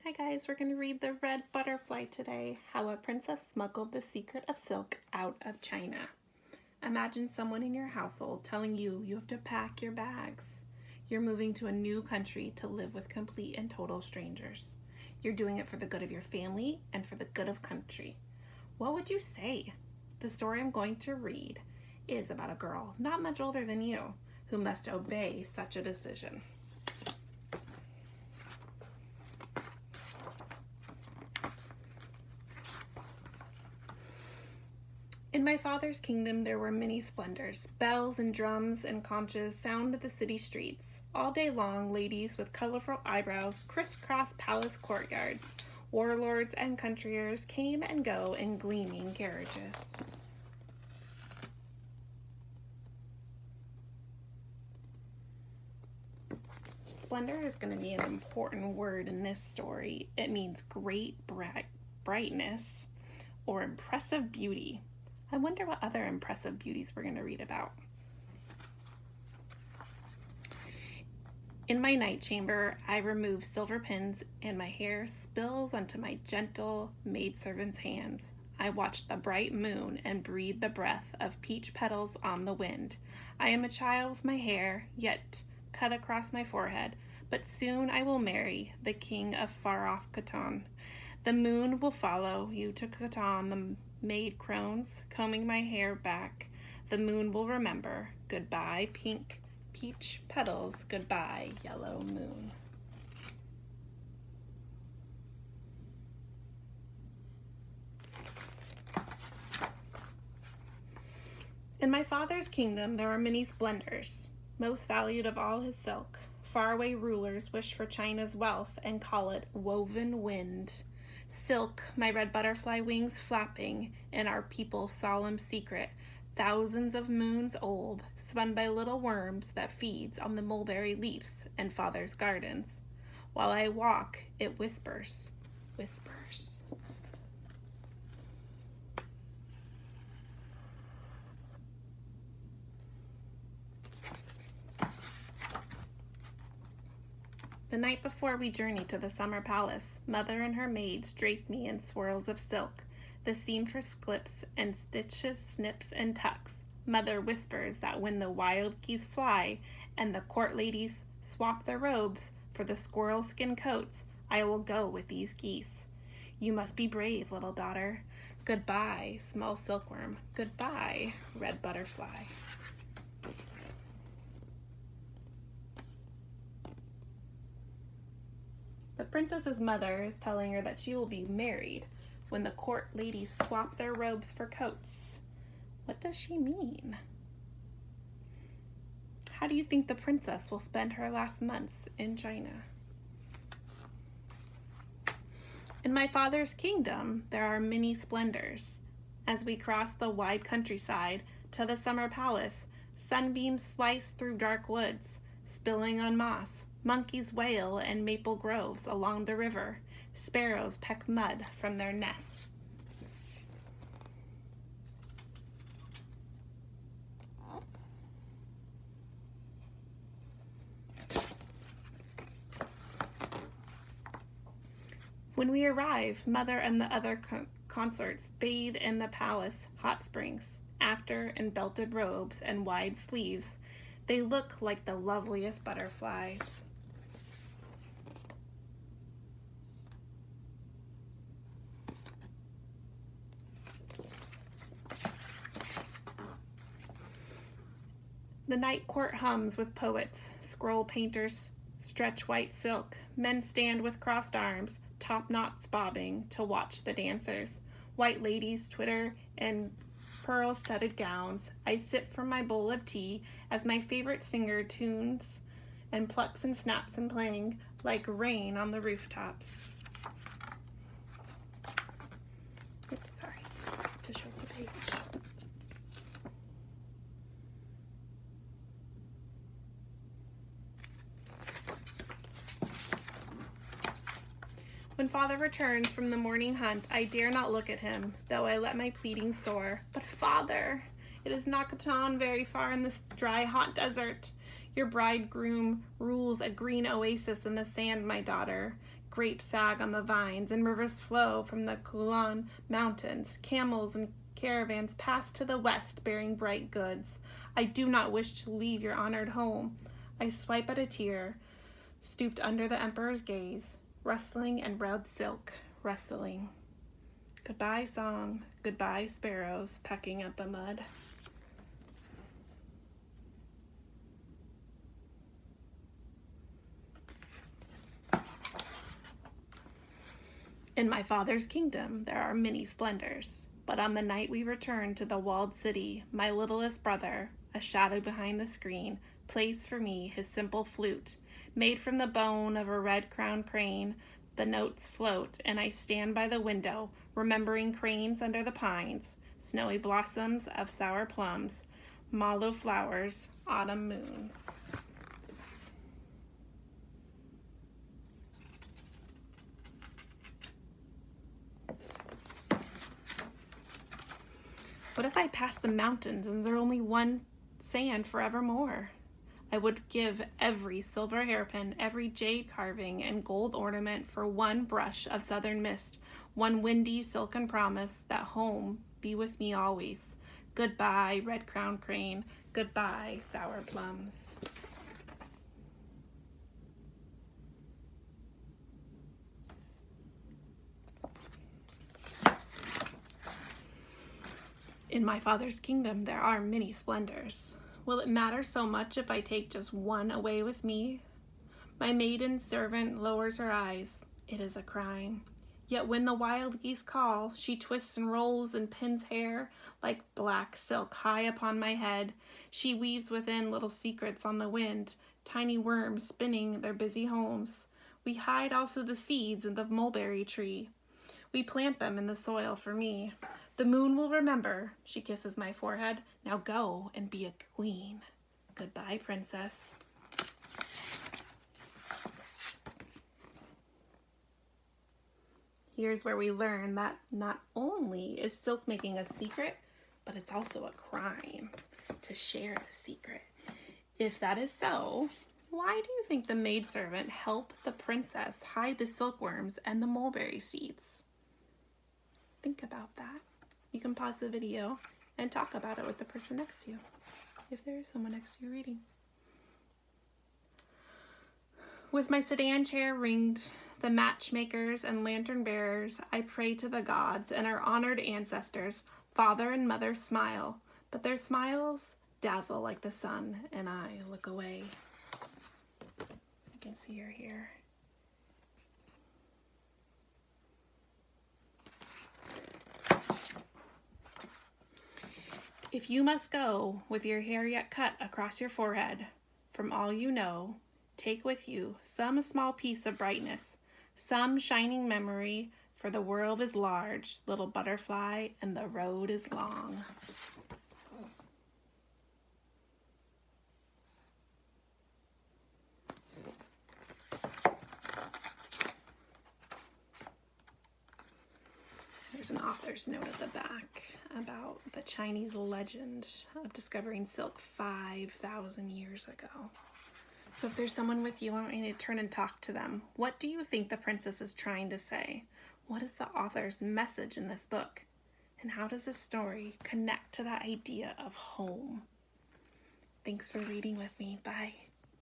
Hi guys, we're going to read The Red Butterfly today, How a Princess Smuggled the Secret of Silk Out of China. Imagine someone in your household telling you have to pack your bags. You're moving to a new country to live with complete and total strangers. You're doing it for the good of your family and for the good of country. What would you say? The story I'm going to read is about a girl not much older than you who must obey such a decision. In my father's kingdom there were many splendors. Bells and drums and conches sounded the city streets. All day long, ladies with colorful eyebrows crisscrossed palace courtyards. Warlords and countryers came and go in gleaming carriages. Splendor is going to be an important word in this story. It means great brightness or impressive beauty. I wonder what other impressive beauties we're going to read about. In my night chamber, I remove silver pins and my hair spills onto my gentle maidservant's hands. I watch the bright moon and breathe the breath of peach petals on the wind. I am a child with my hair yet cut across my forehead, but soon I will marry the king of far-off Khotan. The moon will follow you to Khotan, the maid crones, combing my hair back. The moon will remember. Goodbye, pink peach petals. Goodbye, yellow moon. In my father's kingdom there are many splendors. Most valued of all his silk. Faraway rulers wish for China's wealth and call it woven wind. Silk, my red butterfly wings flapping in our people's solemn secret, thousands of moons old, spun by little worms that feeds on the mulberry leaves in father's gardens. While I walk, it whispers, whispers. The night before we journeyed to the summer palace, mother and her maids draped me in swirls of silk. The seamstress clips and stitches, snips and tucks. Mother whispers that when the wild geese fly and the court ladies swap their robes for the squirrel skin coats, I will go with these geese. You must be brave, little daughter. Goodbye, small silkworm. Goodbye, red butterfly. The princess's mother is telling her that she will be married when the court ladies swap their robes for coats. What does she mean? How do you think the princess will spend her last months in China? In my father's kingdom, there are many splendors. As we cross the wide countryside to the summer palace, sunbeams slice through dark woods, spilling on moss. Monkeys wail in maple groves along the river. Sparrows peck mud from their nests. When we arrive, mother and the other consorts bathe in the palace hot springs. After, in belted robes and wide sleeves, they look like the loveliest butterflies. The night court hums with poets. Scroll painters stretch white silk. Men stand with crossed arms, top knots bobbing to watch the dancers. White ladies twitter in pearl-studded gowns. I sip from my bowl of tea as my favorite singer tunes and plucks and snaps and playing like rain on the rooftops. Oops, sorry, to show the page. When father returns from the morning hunt, I dare not look at him, though I let my pleading soar. But father, it is not Khotan very far in this dry, hot desert. Your bridegroom rules a green oasis in the sand, my daughter. Grapes sag on the vines, and rivers flow from the Kulan mountains. Camels and caravans pass to the west, bearing bright goods. I do not wish to leave your honored home. I swipe at a tear, stooped under the emperor's gaze, rustling and red silk, rustling. Goodbye, song. Goodbye, sparrows pecking at the mud. In my father's kingdom there are many splendors, but on the night we return to the walled city, my littlest brother, a shadow behind the screen, plays for me his simple flute, made from the bone of a red-crowned crane. The notes float, and I stand by the window, remembering cranes under the pines, snowy blossoms of sour plums, mallow flowers, autumn moons. What if I pass the mountains and there's only one sand forevermore? I would give every silver hairpin, every jade carving and gold ornament for one brush of southern mist, one windy silken promise that home be with me always. Goodbye, red-crowned crane. Goodbye, sour plums. In my father's kingdom there are many splendors. Will it matter so much if I take just one away with me? My maiden servant lowers her eyes. It is a crime. Yet when the wild geese call, she twists and rolls and pins hair like black silk high upon my head. She weaves within little secrets on the wind, tiny worms spinning their busy homes. We hide also the seeds in the mulberry tree. We plant them in the soil for me. The moon will remember, she kisses my forehead. Now go and be a queen. Goodbye, princess. Here's where we learn that not only is silk making a secret, but it's also a crime to share the secret. If that is so, why do you think the maidservant helped the princess hide the silkworms and the mulberry seeds? Think about that. You can pause the video and talk about it with the person next to you, if there is someone next to you reading. With my sedan chair ringed, the matchmakers and lantern bearers, I pray to the gods and our honored ancestors. Father and mother smile, but their smiles dazzle like the sun, and I look away. You can see her here. If you must go with your hair yet cut across your forehead, from all you know, take with you some small piece of brightness, some shining memory, for the world is large, little butterfly, and the road is long. There's an author's note at the back about the Chinese legend of discovering silk 5,000 years ago. So if there's someone with you, I want you to turn and talk to them. What do you think the princess is trying to say? What is the author's message in this book? And how does this story connect to that idea of home? Thanks for reading with me. Bye.